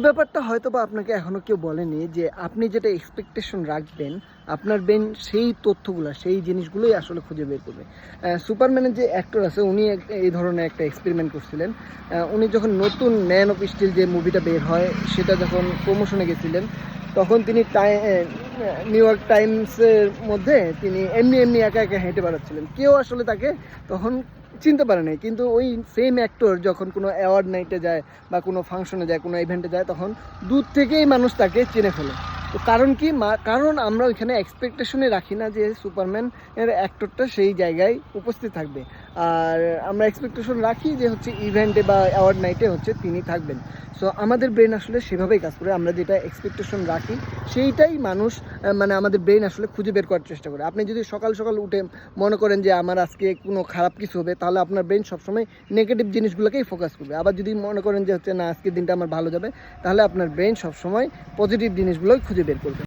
ব্যাপারটা হয়তো বা আপনাকে এখনও কেউ বলেনি যে আপনি যেটা এক্সপেকটেশন রাখবেন আপনার ব্রেন সেই তথ্যগুলো সেই জিনিসগুলোই আসলে খুঁজে বের করবে। সুপারম্যানের যে অ্যাক্টর আছে উনি এই ধরনের একটা এক্সপেরিমেন্ট করছিলেন। উনি যখন নতুন ম্যান অফ স্টিল যে মুভিটা বের হয় সেটা যখন প্রমোশনে গেছিলেন তখন তিনি নিউ ইয়র্ক টাইমসের মধ্যে তিনি এমনি এমনি একা একা হেঁটে বেড়াচ্ছিলেন, কেউ আসলে তাকে তখন চিনতে পারে নাই। কিন্তু ওই সেম অ্যাক্টর যখন কোনো অ্যাওয়ার্ড নাইটে যায় বা কোনো ফাংশনে যায়, কোনো ইভেন্টে যায়, তখন দূর থেকেই মানুষ তাকে চিনে ফেলে। তো কারণ কি কারণ আমরা ওইখানে এক্সপেকটেশনে রাখি না যে সুপারম্যান এর অ্যাক্টরটা সেই জায়গায় উপস্থিত থাকবে, আর আমরা এক্সপেকটেশন রাখি যে হচ্ছে ইভেন্টে বা অ্যাওয়ার্ড নাইটে হচ্ছে তিনি থাকবেন। সো আমাদের ব্রেন আসলে সেভাবেই কাজ করে, আমরা যেটা এক্সপেকটেশন রাখি সেইটাই মানুষ মানে আমাদের ব্রেন আসলে খুঁজে বের করার চেষ্টা করে। আপনি যদি সকাল সকাল উঠে মনে করেন যে আমার আজকে কোনো খারাপ কিছু হবে, তাহলে আপনার ব্রেন সবসময় নেগেটিভ জিনিসগুলোকেই ফোকাস করবে। আবার যদি মনে করেন যে হচ্ছে না আজকের দিনটা আমার ভালো যাবে, তাহলে আপনার ব্রেন সবসময় পজিটিভ জিনিসগুলোই খুঁজে বের করবে।